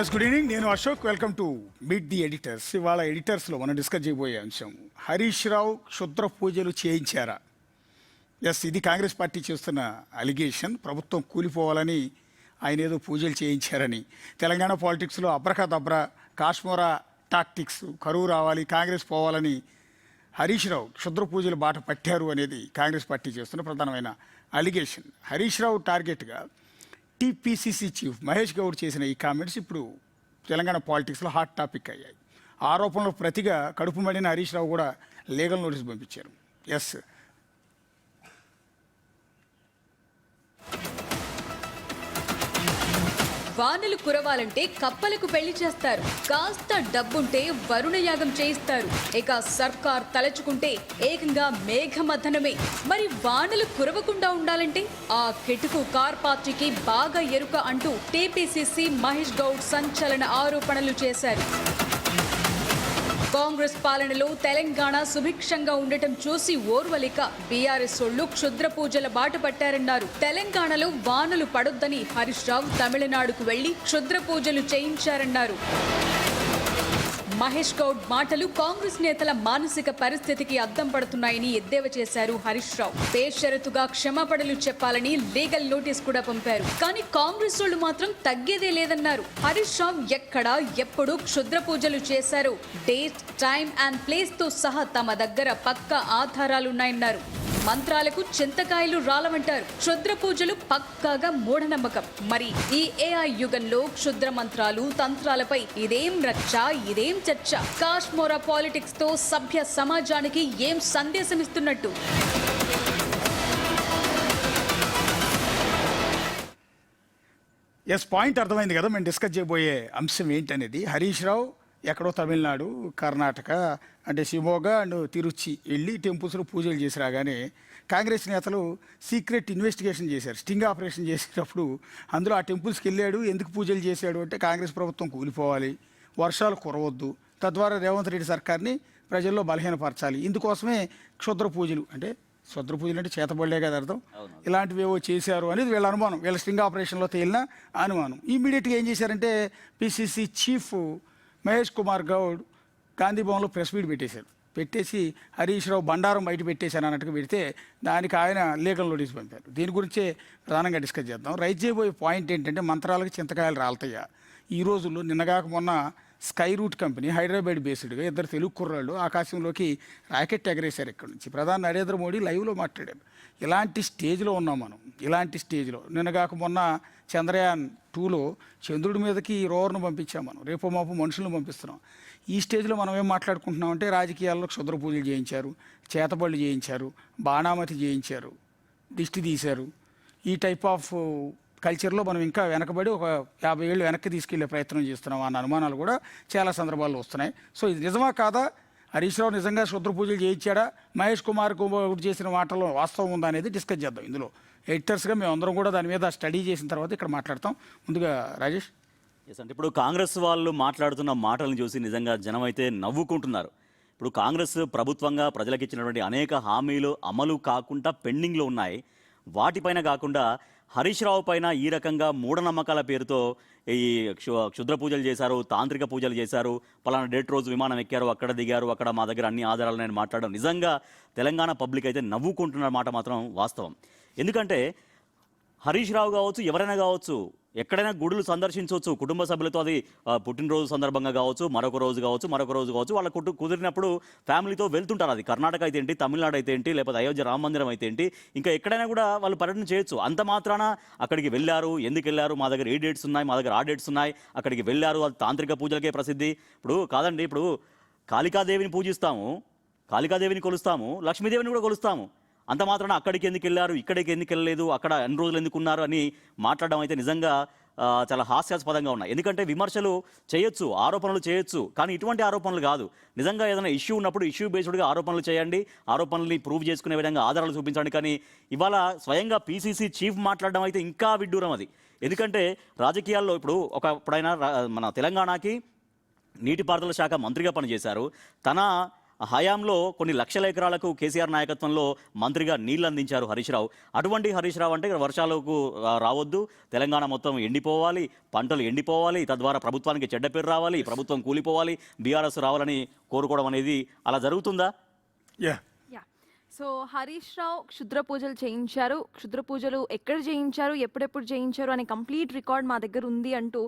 Yes good evening. నేను Ashok. Welcome to meet the editors. ఇవాళ ఎడిటర్స్లో మనం డిస్కస్ చేయబోయే అంశం హరీష్ రావు క్షుద్ర పూజలు చేయించారా. ఎస్, ఇది కాంగ్రెస్ పార్టీ చేస్తున్న అలిగేషన్. ప్రభుత్వం కూలిపోవాలని ఆయన ఏదో పూజలు చేయించారని. తెలంగాణ పాలిటిక్స్లో అబ్రకదబ్రా కాశ్మోరా టాక్టిక్స్, కరువు రావాలి, కాంగ్రెస్ పోవాలని హరీష్ రావు క్షుద్ర పూజలు బాట పట్టారు అనేది కాంగ్రెస్ పార్టీ చేస్తున్న ప్రధానమైన అలిగేషన్. హరీష్ రావు టార్గెట్గా టీపీసీసీ చీఫ్ మహేష్ గౌడ్ చేసిన ఈ కామెంట్స్ ఇప్పుడు తెలంగాణ పాలిటిక్స్లో హాట్ టాపిక్ అయ్యాయి. ఆరోపణలకు ప్రతిగా కడుపు మండిన హరీష్ రావు కూడా లీగల్ నోటీస్ పంపించారు. ఎస్, వానలు కురవాలంటే కప్పలకు పెళ్లి చేస్తారు, కాస్త డబ్బుంటే వరుణ యాగం చేయిస్తారు, ఇక సర్కార్ తలచుకుంటే ఏకంగా మేఘమథనమే. మరి వానలు కురవకుండా ఉండాలంటే ఆ కెటుకు కార్ పార్టీకి బాగా ఎరుక అంటూ టీపీసీసీ మహేష్ గౌడ్ సంచలన ఆరోపణలు చేశారు. కాంగ్రెస్ పాలనలో తెలంగాణ సుభిక్షంగా ఉండటం చూసి ఓర్వలేక బీఆర్ఎస్ ఓళ్లు క్షుద్ర పూజల బాట పట్టారన్నారు. తెలంగాణలో వానలు పడొద్దని హరీష్ రావు తమిళనాడుకు వెళ్లి క్షుద్ర పూజలు చేయించారన్నారు. మహేష్ గౌడ్ మాటలు కాంగ్రెస్ నేతల మానసిక పరిస్థితికి అద్దం పడుతున్నాయని ఎద్దేవా చేశారు హరీష్ రావు. బేషరతుగా క్షమాపణలు చెప్పాలని లీగల్ నోటీస్ కూడా పంపారు. కానీ కాంగ్రెస్ వాళ్ళు మాత్రం తగ్గేదే లేదన్నారు. హరీష్ రావు ఎక్కడ ఎప్పుడు క్షుద్ర పూజలు చేశారో డేట్, టైం అండ్ ప్లేస్ తో సహా తమ దగ్గర పక్కా ఆధారాలున్నాయన్నారు. మంత్రాలకు చింతకాయలు రాలమంటారు. క్షుద్ర పూజలు పక్కాగా మూఢనమ్మకం. మరి ఈ ఏఐ యుగంలో క్షుద్ర మంత్రాలు, తంత్రాలపై ఇదేం రచ్చ, ఇదేం చర్చ? కాశ్మోరా పాలిటిక్స్ తో సభ్య సమాజానికి ఏం సందేశం ఇస్తున్నట్టు? ఎస్, పాయింట్ అర్థమైంది కదా. మేము డిస్కస్ చేయబోయే అంశం ఏంటనేది. హరీష్ రావు ఎక్కడో తమిళనాడు, కర్ణాటక అంటే షిమోగా అండ్ తిరుచి వెళ్ళి టెంపుల్స్లో పూజలు చేసి రాగానే కాంగ్రెస్ నేతలు సీక్రెట్ ఇన్వెస్టిగేషన్ చేశారు. స్టింగ్ ఆపరేషన్ చేసేటప్పుడు అందులో ఆ టెంపుల్స్కి వెళ్ళాడు, ఎందుకు పూజలు చేశాడు అంటే కాంగ్రెస్ ప్రభుత్వం కూలిపోవాలి, వర్షాలు కురవద్దు, తద్వారా రేవంత్ రెడ్డి సర్కార్ని ప్రజల్లో బలహీనపరచాలి, ఇందుకోసమే క్షుద్ర పూజలు అంటే క్షుద్ర పూజలు అంటే చేతబడలే కదా అర్థం, ఇలాంటివి ఏవో చేశారు అనేది వీళ్ళ అనుమానం. వీళ్ళ స్టింగ్ ఆపరేషన్లో తేలిన అనుమానం. ఇమీడియట్గా ఏం చేశారంటే పిసిసి చీఫ్ మహేష్ కుమార్ గౌడ్ గాంధీ భవన్లో ప్రెస్ మీట్ పెట్టేసి హరీష్ రావు బండారం బయట పెట్టేశాను అన్నట్టుగా పెడితే దానికి ఆయన లీగల్ నోటీస్ పంపారు. దీని గురించే ప్రధానంగా డిస్కస్ చేద్దాం. రైట్ చేయబోయే పాయింట్ ఏంటంటే మంత్రాలకు చింతకాయలు రాలతాయా. ఈ రోజుల్లో నిన్నగాక మొన్న స్కై రూట్ కంపెనీ హైదరాబాద్ బేస్డ్గా ఇద్దరు తెలుగు కుర్రాళ్ళు ఆకాశంలోకి రాకెట్ ఎగరేశారు. ఇక్కడ నుంచి ప్రధాని నరేంద్ర మోడీ లైవ్లో మాట్లాడారు. ఇలాంటి స్టేజ్లో ఉన్నాం మనం. ఇలాంటి స్టేజ్లో నిన్నగాక మొన్న చంద్రయాన్ 2లో చంద్రుడి మీదకి రోవర్ను పంపించాం మనం. రేపు మాపు మనుషులను పంపిస్తున్నాం. ఈ స్టేజ్లో మనం ఏం మాట్లాడుకుంటున్నాం అంటే రాజకీయాల్లో క్షుద్ర పూజలు చేయించారు, చేతబళ్ళు చేయించారు, బాణామతి చేయించారు, దిష్టి తీశారు. ఈ టైప్ ఆఫ్ కల్చర్లో మనం ఇంకా వెనకబడి ఒక 50 ఏళ్ళు వెనక్కి తీసుకెళ్లే ప్రయత్నం చేస్తున్నాం అన్న అనుమానాలు కూడా చాలా సందర్భాల్లో వస్తున్నాయి. సో ఇది నిజమా కాదా? హరీష్ రావు నిజంగా క్షుద్ర పూజలు చేయించాడా? మహేష్ కుమార్ గౌడ్ చేసిన మాటల్లో వాస్తవం ఉందా అనేది డిస్కస్ చేద్దాం. ఇందులో ఎడిటర్స్గా మేము అందరం కూడా దాని మీద స్టడీ చేసిన తర్వాత ఇక్కడ మాట్లాడతాం. ముందుగా రాజేష్. ఎస్, అంటే ఇప్పుడు కాంగ్రెస్ వాళ్ళు మాట్లాడుతున్న మాటలను చూసి నిజంగా జనం అయితే నవ్వుకుంటున్నారు. ఇప్పుడు కాంగ్రెస్ ప్రభుత్వంగా ప్రజలకు ఇచ్చినటువంటి అనేక హామీలు అమలు కాకుండా పెండింగ్లో ఉన్నాయి. వాటిపైన కాకుండా హరీష్ రావు పైన ఈ రకంగా మూఢనమ్మకాల పేరుతో ఈ క్షుద్ర పూజలు చేశారు, తాంత్రిక పూజలు చేశారు, పలానా డేట్ రోజు విమానం ఎక్కారు, అక్కడ దిగారు, అక్కడ మా దగ్గర అన్ని ఆధారాలు నేను మాట్లాడడం నిజంగా తెలంగాణ పబ్లిక్ అయితే నవ్వుకుంటున్న మాట మాత్రం వాస్తవం. ఎందుకంటే హరీష్ రావు కావచ్చు, ఎవరైనా కావచ్చు, ఎక్కడైనా గుడులు సందర్శించవచ్చు కుటుంబ సభ్యులతో. అది పుట్టినరోజు సందర్భంగా కావచ్చు, మరొక రోజు కావచ్చు, వాళ్ళ కుదిరినప్పుడు ఫ్యామిలీతో వెళ్తుంటారు. అది కర్ణాటక అయితే ఏంటి, తమిళనాడు అయితే ఏంటి, లేకపోతే అయోధ్య రామ మందిరం అయితే ఏంటి, ఇంకా ఎక్కడైనా కూడా వాళ్ళు పర్యటన చేయొచ్చు. అంత మాత్రాన అక్కడికి వెళ్ళారు, ఎందుకు వెళ్ళారు, మా దగ్గర ఈ డేట్స్ ఉన్నాయి, మా దగ్గర ఆ డేట్స్ ఉన్నాయి, అక్కడికి వెళ్ళారు, అది తాంత్రిక పూజలకే ప్రసిద్ధి. ఇప్పుడు కాదండి, ఇప్పుడు కాళికాదేవిని పూజిస్తాము, కాళికాదేవిని కొలుస్తాము, లక్ష్మీదేవిని కూడా కొలుస్తాము. అంత మాత్రాన అక్కడికి ఎందుకు వెళ్ళారు, ఇక్కడికి ఎందుకు వెళ్ళలేదు, అక్కడ ఎన్ని రోజులు ఎందుకు ఉన్నారు అని మాట్లాడడం అయితే నిజంగా చాలా హాస్యాస్పదంగా ఉన్నాయి. ఎందుకంటే విమర్శలు చేయొచ్చు, ఆరోపణలు చేయొచ్చు, కానీ ఇటువంటి ఆరోపణలు కాదు. నిజంగా ఏదైనా ఇష్యూ ఉన్నప్పుడు ఇష్యూ బేస్డ్గా ఆరోపణలు చేయండి, ఆరోపణల్ని ప్రూవ్ చేసుకునే విధంగా ఆధారాలు చూపించండి. కానీ ఇవాళ స్వయంగా పీసీసీ చీఫ్ మాట్లాడడం అయితే ఇంకా విడ్డూరం అది. ఎందుకంటే రాజకీయాల్లో ఇప్పుడైనా మన తెలంగాణకి నీటిపారుదల శాఖ మంత్రిగా పనిచేశారు. తన హయాంలో కొన్ని లక్షల ఎకరాలకు కేసీఆర్ నాయకత్వంలో మంత్రిగా నీళ్లు అందించారు హరీష్ రావు. అటువంటి హరీష్ రావు అంటే ఇక్కడ వర్షాలకు రావద్దు, తెలంగాణ మొత్తం ఎండిపోవాలి, పంటలు ఎండిపోవాలి, తద్వారా ప్రభుత్వానికి చెడ్డ పేరు రావాలి, ప్రభుత్వం కూలిపోవాలి, బీఆర్ఎస్ రావాలని కోరుకోవడం అనేది అలా జరుగుతుందా? యా సో హరీష్ రావు క్షుద్ర పూజలు చేయించారు, క్షుద్ర పూజలు ఎక్కడ చేయించారు, ఎప్పుడెప్పుడు చేయించారు అనే కంప్లీట్ రికార్డ్ మా దగ్గర ఉంది అంటూ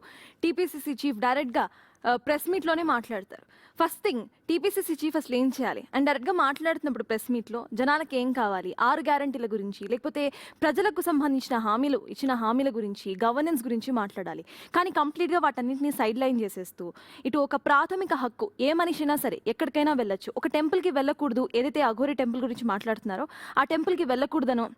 టీపీసీసీ చీఫ్ డైరెక్ట్గా ప్రెస్ మీట్లోనే మాట్లాడతారు. ఫస్ట్ థింగ్ టీపీసీసీ చీఫ్ అసలు ఏం చేయాలి అండ్ డైరెక్ట్గా మాట్లాడుతున్నప్పుడు ప్రెస్ మీట్లో జనాలకు ఏం కావాలి, 6 గ్యారంటీల గురించి, లేకపోతే ప్రజలకు సంబంధించిన ఇచ్చిన హామీల గురించి, గవర్నెన్స్ గురించి మాట్లాడాలి. కానీ కంప్లీట్గా వాటన్నింటినీ సైడ్ లైన్ చేసేస్తూ ఇటు ఒక ప్రాథమిక హక్కు, ఏ మనిషైనా సరే ఎక్కడికైనా వెళ్ళొచ్చు, ఒక టెంపుల్కి వెళ్ళకూడదు, ఏదైతే అఘోరి టెంపుల్ గురించి మాట్లాడుతున్నారో ఆ టెంపుల్కి వెళ్ళకూడదనో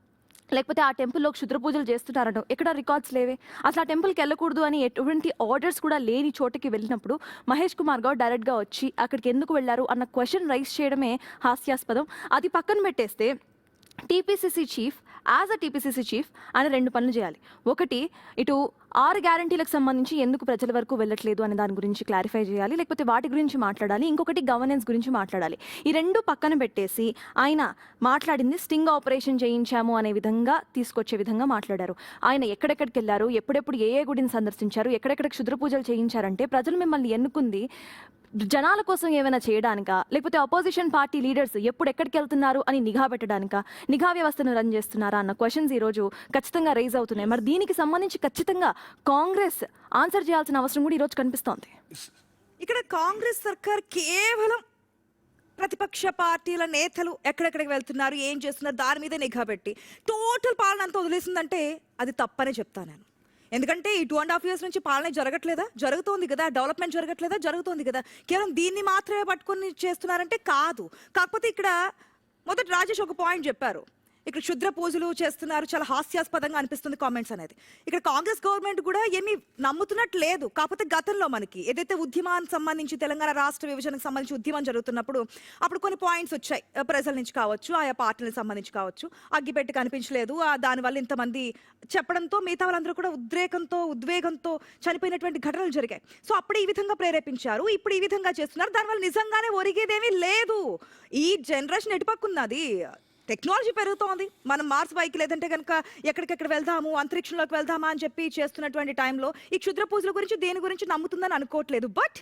లేకపోతే ఆ టెంపుల్లో క్షుద్ర పూజలు చేస్తున్నారనో ఎక్కడ రికార్డ్స్ లేవే. అసలు ఆ టెంపుల్కి వెళ్ళకూడదు అని ఎటువంటి ఆర్డర్స్ కూడా లేని చోటుకి వెళ్ళినప్పుడు మహేష్ కుమార్ గౌడ్ డైరెక్ట్గా వచ్చి అక్కడికి ఎందుకు వెళ్ళారు అన్న క్వశ్చన్ రైజ్ చేయడమే హాస్యాస్పదం. అది పక్కన పెట్టేస్తే టీపీసీసీ చీఫ్ టీపీసీసీ చీఫ్ ఆయన 2 పనులు చేయాలి. ఒకటి, ఇటు 6 గ్యారంటీలకు సంబంధించి ఎందుకు ప్రజల వరకు వెళ్ళట్లేదు అనే దాని గురించి క్లారిఫై చేయాలి, లేకపోతే వాటి గురించి మాట్లాడాలి. ఇంకొకటి గవర్నెన్స్ గురించి మాట్లాడాలి. ఈ 2 పక్కన పెట్టేసి ఆయన మాట్లాడింది స్టింగ్ ఆపరేషన్ చేయించాము అనే విధంగా తీసుకొచ్చే విధంగా మాట్లాడారు. ఆయన ఎక్కడెక్కడికి వెళ్ళారు, ఎప్పుడెప్పుడు ఏ గుడిని సందర్శించారు, ఎక్కడెక్కడ క్షుద్ర పూజలు చేయించారంటే ప్రజలు మిమ్మల్ని ఎన్నుకుంది జనాల కోసం ఏమైనా చేయడానికా, లేకపోతే అపోజిషన్ పార్టీ లీడర్స్ ఎప్పుడు ఎక్కడికి వెళ్తున్నారు అని నిఘా పెట్టడానికా, నిఘా వ్యవస్థను రన్ చేస్తున్నారా అన్న క్వశ్చన్స్ ఈరోజు ఖచ్చితంగా రైజ్ అవుతున్నాయి. మరి దీనికి సంబంధించి ఖచ్చితంగా కాంగ్రెస్ ఆన్సర్ చేయాల్సిన అవసరం కూడా ఈరోజు కనిపిస్తోంది. ఇక్కడ కాంగ్రెస్ సర్కార్ కేవలం ప్రతిపక్ష పార్టీల నేతలు ఎక్కడెక్కడికి వెళ్తున్నారు, ఏం చేస్తున్నారు దాని మీద నిఘా పెట్టి టోటల్ పాలన అంతా వదిలేసిందంటే అది తప్పనే చెప్తాను నేను. ఎందుకంటే ఈ 2.5 years నుంచి పాలన జరగట్లేదా, జరుగుతోంది కదా, డెవలప్మెంట్ జరగట్లేదా, జరుగుతోంది కదా. కేవలం దీన్ని మాత్రమే పట్టుకొని చేస్తున్నారంటే కాదు. కాకపోతే ఇక్కడ మొదటి రాజేష్ ఒక పాయింట్ చెప్పారు, ఇక్కడ క్షుద్ర పూజలు చేస్తున్నారు, చాలా హాస్యాస్పదంగా అనిపిస్తుంది కామెంట్స్ అనేది. ఇక్కడ కాంగ్రెస్ గవర్నమెంట్ కూడా ఏమీ నమ్ముతున్నట్టు లేదు. కాకపోతే గతంలో మనకి ఏదైతే ఉద్యమానికి సంబంధించి తెలంగాణ రాష్ట్ర విభజనకు సంబంధించి ఉద్యమం జరుగుతున్నప్పుడు అప్పుడు కొన్ని పాయింట్స్ వచ్చాయి, ప్రజల నుంచి కావచ్చు, ఆయా పార్టీలకు సంబంధించి కావచ్చు, అగ్గిపెట్టి కనిపించలేదు, దానివల్ల ఇంతమంది చెప్పడంతో మిగతా వాళ్ళందరూ కూడా ఉద్వేగంతో చనిపోయినటువంటి ఘటనలు జరిగాయి. సో అప్పుడు ఈ విధంగా ప్రేరేపించారు, ఇప్పుడు ఈ విధంగా చేస్తున్నారు. దానివల్ల నిజంగానే ఒరిగేదేమీ లేదు. ఈ జనరేషన్ ఎటుపక్కున్నది, టెక్నాలజీ పెరుగుతోంది, మనం మార్స్ బైక్ లేదంటే కనుక ఎక్కడికెక్కడ వెళ్దాము, అంతరిక్షంలోకి వెళ్దామా అని చెప్పి చేస్తున్నటువంటి టైంలో ఈ క్షుద్ర పూజల గురించి దేని గురించి నమ్ముతుందని అనుకోవట్లేదు. బట్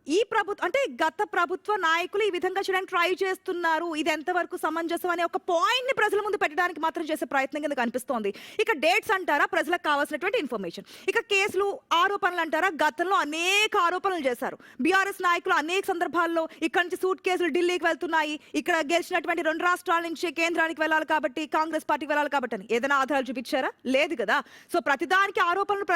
ఈ ప్రభుత్వం అంటే గత ప్రభుత్వ నాయకులు ఈ విధంగా చేయడానికి ట్రై చేస్తున్నారు. ఇది ఎంతవరకు సమంజసం అనే ఒక పాయింట్ ని ప్రజల ముందు పెట్టడానికి మాత్రం చేసే ప్రయత్నం కింద కనిపిస్తోంది. ఇక డేట్స్ అంటారా, ప్రజలకు కావాల్సినటువంటి ఇన్ఫర్మేషన్. ఇక కేసులు, ఆరోపణలు అంటారా, గతంలో అనేక ఆరోపణలు చేశారు బీఆర్ఎస్ నాయకులు. అనేక సందర్భాల్లో ఇక్కడ నుంచి సూట్ కేసులు ఢిల్లీకి వెళ్తున్నాయి, ఇక్కడ గెలిచినటువంటి 2 రాష్ట్రాల నుంచి కేంద్రానికి వెళ్ళాలి కాబట్టి, కాంగ్రెస్ పార్టీకి వెళ్ళాలి కాబట్టి అని ఏదైనా ఆధారాలు చూపించారా? లేదు కదా. సో ప్రతిదానికి ఆరోపణలు,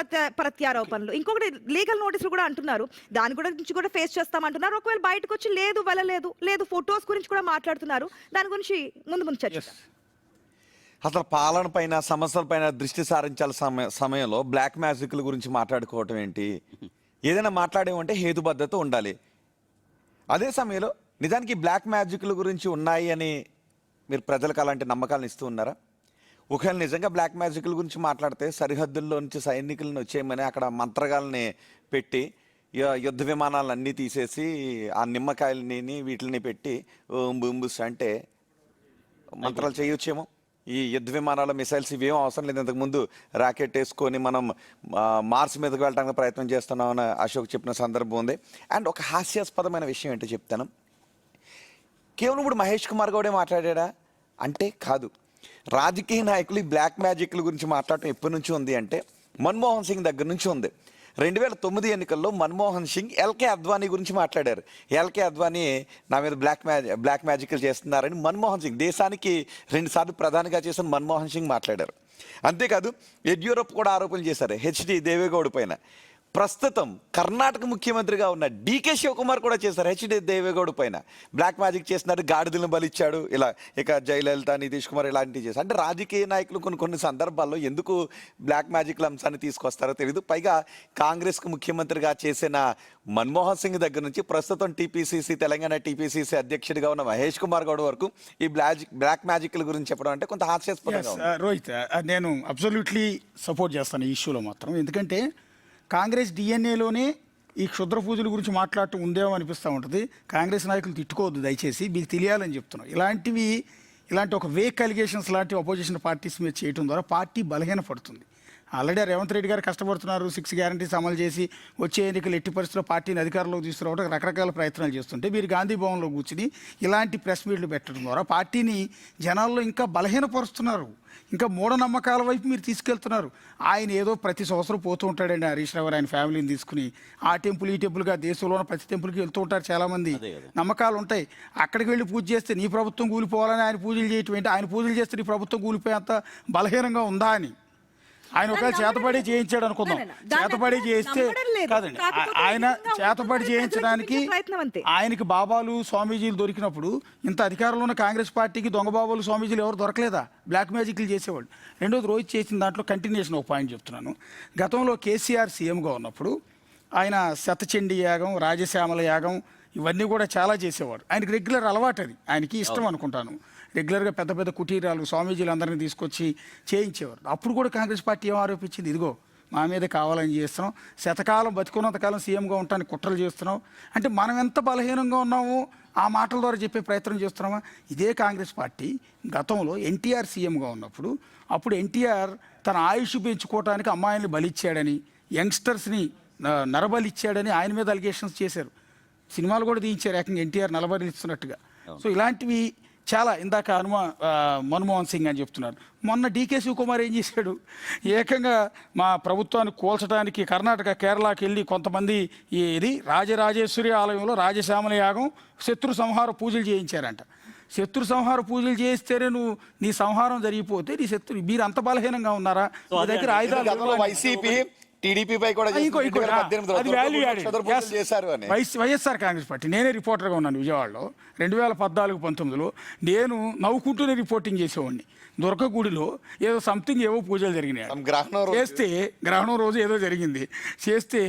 ప్రత్యారోపణలు. ఇంకొకటి లీగల్ నోటీసులు కూడా అంటున్నారు, దాని గురించి కూడా ఫేస్ చేస్తామంటున్నారు. ఒకవేళ బయటకు వచ్చి లేదు వెళ్ళలేదు ఫొటోస్ గురించి కూడా మాట్లాడుతున్నారు. దాని గురించి ముందు చర్చిస్తాం. అసలు పాలన పైన, సమస్యల పైన దృష్టి సారించాల సమయంలో బ్లాక్ మ్యాజిక్ల గురించి మాట్లాడుకోవటం ఏంటి? ఏదైనా మాట్లాడేమంటే హేతుబద్ధత ఉండాలి. అదే సమయంలో నిజానికి బ్లాక్ మ్యాజిక్ల గురించి ఉన్నాయి అని మీరు ప్రజలకు అలాంటి నమ్మకాలను ఇస్తూ ఉన్నారా? ఒకవేళ నిజంగా బ్లాక్ మ్యాజిక్ల గురించి మాట్లాడితే సరిహద్దుల్లో నుంచి సైనికులను వచ్చేయమని అక్కడ మంత్రగాల్ని పెట్టి యుద్ధ విమానాలన్నీ తీసేసి ఆ నిమ్మకాయలని వీటిని పెట్టి బూంబుస్ అంటే మంత్రాలు చేయొచ్చేమో. ఈ యుద్ధ విమానాల మిసైల్స్ ఇవేం అవసరం లేదు. ఇంతకుముందు రాకెట్ వేసుకొని మనం మార్స్ మీదకి వెళ్ళడానికి ప్రయత్నం చేస్తున్నామని అశోక్ చెప్పిన సందర్భం ఉంది. అండ్ ఒక హాస్యాస్పదమైన విషయం ఏంటో చెప్తాను. కేవలం ఇప్పుడు మహేష్ కుమార్ గౌడే మాట్లాడా అంటే కాదు. రాజకీయ నాయకులు ఈ బ్లాక్ మ్యాజిక్ల గురించి మాట్లాడటం ఎప్పటి నుంచి ఉంది అంటే మన్మోహన్ సింగ్ దగ్గర నుంచి ఉంది. 2009 ఎన్నికల్లో మన్మోహన్ సింగ్ ఎల్కే అద్వానీ గురించి మాట్లాడారు. ఎల్కే అద్వానీ నా మీద బ్లాక్ మ్యాజిక్లు చేస్తున్నారని మన్మోహన్ సింగ్, దేశానికి 2 సార్లు ప్రధానిగా చేసిన మన్మోహన్ సింగ్ మాట్లాడారు. అంతేకాదు యడ్యూరప్ కూడా ఆరోపణలు చేశారు హెచ్డి దేవేగౌడ పైన. ప్రస్తుతం కర్ణాటక ముఖ్యమంత్రిగా ఉన్న డీకే శివకుమార్ కూడా చేశారు హెచ్డి దేవేగౌడ పైన. బ్లాక్ మ్యాజిక్ చేస్తున్నారు, గాడిదలను బలిచ్చాడు, ఇలా ఇక జయలలిత, నితీష్ కుమార్ ఇలాంటివి చేశారు. అంటే రాజకీయ నాయకులు కొన్ని సందర్భాల్లో ఎందుకు బ్లాక్ మ్యాజిక్ల అంశాన్ని తీసుకొస్తారో తెలియదు. పైగా కాంగ్రెస్కు ముఖ్యమంత్రిగా చేసిన మన్మోహన్ సింగ్ దగ్గర నుంచి ప్రస్తుతం తెలంగాణ టీపీసీసీ అధ్యక్షుడిగా ఉన్న మహేష్ కుమార్ గౌడ్ వరకు ఈ బ్లాక్ మ్యాజిక్ల గురించి చెప్పడం అంటే కొంత హాస్యాస్పదంగా ఉంది. రోహిత్, నేను అబ్సల్యూట్లీ సపోర్ట్ చేస్తాను ఈ ఇష్యూలో మాత్రం. ఎందుకంటే కాంగ్రెస్ డిఎన్ఏలోనే ఈ క్షుద్ర పూజల గురించి మాట్లాడటం ఉందేమో అనిపిస్తూ ఉంటుంది. కాంగ్రెస్ నాయకులు తిట్టుకోవద్దు దయచేసి, మీకు తెలియాలని చెప్తున్నాం. ఇలాంటి ఒక వేక్ అలిగేషన్స్ లాంటి అపోజిషన్ పార్టీస్ మీద చేయడం ద్వారా పార్టీ బలహీనపడుతుంది. ఆల్రెడీ రేవంత్ రెడ్డి గారు కష్టపడుతున్నారు, 6 గ్యారంటీస్ అమలు చేసి వచ్చే ఎన్నికలు ఎట్టి పరిస్థితుల్లో పార్టీని అధికారంలోకి తీసుకురావడానికి రకరకాల ప్రయత్నాలు చేస్తుంటే మీరు గాంధీ భవన్లో కూర్చుని ఇలాంటి ప్రెస్ మీట్లు పెట్టడం ద్వారా పార్టీని జనాల్లో ఇంకా బలహీనపరుస్తున్నారు, ఇంకా మూఢనమ్మకాల వైపు మీరు తీసుకెళ్తున్నారు. ఆయన ఏదో ప్రతి సంవత్సరం పోతూ ఉంటాడండి హరీష్ రావు, ఆయన ఫ్యామిలీని తీసుకుని ఆ టెంపుల్ ఈ టెంపుల్గా దేశంలో ఉన్న ప్రతి టెంపుల్కి వెళ్తూ ఉంటారు చాలామంది. నమ్మకాలు ఉంటాయి. అక్కడికి వెళ్ళి పూజ చేస్తే నీ ప్రభుత్వం కూలిపోవాలని ఆయన పూజలు చేయటం ఏంటి? ఆయన పూజలు చేస్తే నీ ప్రభుత్వం కూలిపోయేంత బలహీనంగా ఉందా అని ఆయన ఒకవేళ చేతపడి చేయించాడు అనుకుందాం. చేతపడి చేయిస్తే కాదండి, ఆయన చేతపడి చేయించడానికి ఆయనకి బాబాలు స్వామీజీలు దొరికినప్పుడు ఇంత అధికారంలో ఉన్న కాంగ్రెస్ పార్టీకి దొంగ బాబాలు స్వామీజీలు ఎవరు దొరకలేదా? బ్లాక్ మ్యాజిక్లు చేసేవాళ్ళు. రెండోది రోహిత్ చేసిన దాంట్లో కంటిన్యూషన్ ఒక పాయింట్ చెప్తున్నాను. గతంలో కేసీఆర్ సీఎంగా ఉన్నప్పుడు ఆయన శతచండీ యాగం, రాజశ్యామల యాగం ఇవన్నీ కూడా చాలా చేసేవాడు. ఆయనకి రెగ్యులర్ అలవాటు, అది ఆయనకి ఇష్టం అనుకుంటాను. రెగ్యులర్గా పెద్ద పెద్ద కుటీరాలు స్వామీజీలు అందరినీ తీసుకొచ్చి చేయించేవారు. అప్పుడు కూడా కాంగ్రెస్ పార్టీ ఏం ఆరోపించింది? ఇదిగో మా మీద కావాలని చేస్తున్నాం, శతకాలం బతికున్నంతకాలం సీఎంగా ఉండటానికి కుట్రలు చేస్తున్నాం అంటే మనం ఎంత బలహీనంగా ఉన్నామో ఆ మాటల ద్వారా చెప్పే ప్రయత్నం చేస్తున్నామా? ఇదే కాంగ్రెస్ పార్టీ గతంలో ఎన్టీఆర్ సీఎంగా ఉన్నప్పుడు అప్పుడు ఎన్టీఆర్ తన ఆయుష్ పెంచుకోవడానికి అమ్మాయిల్ని బలిచ్చాడని, యంగ్స్టర్స్ని నరబలిచ్చాడని ఆయన మీద అలిగేషన్స్ చేశారు. సినిమాలు కూడా తీయించారు ఏకంగా ఎన్టీఆర్ నలబలిస్తున్నట్టుగా. సో ఇలాంటివి చాలా. ఇందాక మన్మోహన్ సింగ్ అని చెప్తున్నారు. మొన్న డీకే శివకుమార్ ఏం చేశాడు? ఏకంగా మా ప్రభుత్వాన్ని కూల్చడానికి కర్ణాటక, కేరళకి వెళ్ళి కొంతమంది ఇది రాజరాజేశ్వరి ఆలయంలో రాజశ్యామల యాగం, శత్రు సంహార పూజలు చేయించారంట. శత్రు సంహార పూజలు చేస్తేనే నీ సంహారం జరిగిపోతే నీ శత్రు మీరు అంత బలహీనంగా ఉన్నారా? మీ దగ్గర ఆయుధాలు వైసీపీ టీడీపీపై కూడా వైఎస్ఆర్ కాంగ్రెస్ పార్టీ. నేనే రిపోర్టర్గా ఉన్నాను విజయవాడలో 2014-19లో. నేను నవ్వుకుంటూనే రిపోర్టింగ్ చేసేవాడిని. దుర్గగుడిలో ఏదో సంథింగ్ ఏవో పూజలు జరిగినాయి చేస్తే, గ్రహణం రోజు ఏదో జరిగింది చేస్తే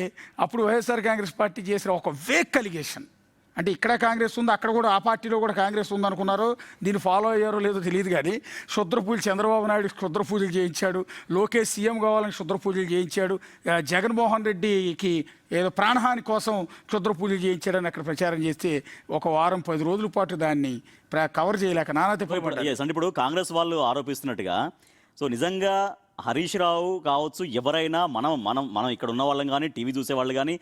అప్పుడు వైఎస్ఆర్ కాంగ్రెస్ పార్టీ చేసిన ఒక వేక్ అలిగేషన్ అంటే ఇక్కడ కాంగ్రెస్ ఉంది, అక్కడ కూడా ఆ పార్టీలో కూడా కాంగ్రెస్ ఉంది అనుకున్నారో, దీన్ని ఫాలో అయ్యారో లేదో తెలియదు కానీ క్షుద్ర పూజలు చంద్రబాబు నాయుడు క్షుద్ర పూజలు చేయించాడు, లోకేష్ సీఎం కావాలని క్షుద్ర పూజలు చేయించాడు, జగన్మోహన్ రెడ్డికి ఏదో ప్రాణహాని కోసం క్షుద్ర పూజలు చేయించాడని అక్కడ ప్రచారం చేస్తే 1 వారం 10 రోజుల పాటు దాన్ని కవర్ చేయలేక నానాతే అంటే ఇప్పుడు కాంగ్రెస్ వాళ్ళు ఆరోపిస్తున్నట్టుగా సో నిజంగా హరీష్ రావు కావచ్చు, ఎవరైనా మనం ఇక్కడ ఉన్న వాళ్ళం కానీ టీవీ చూసే వాళ్ళు కానీ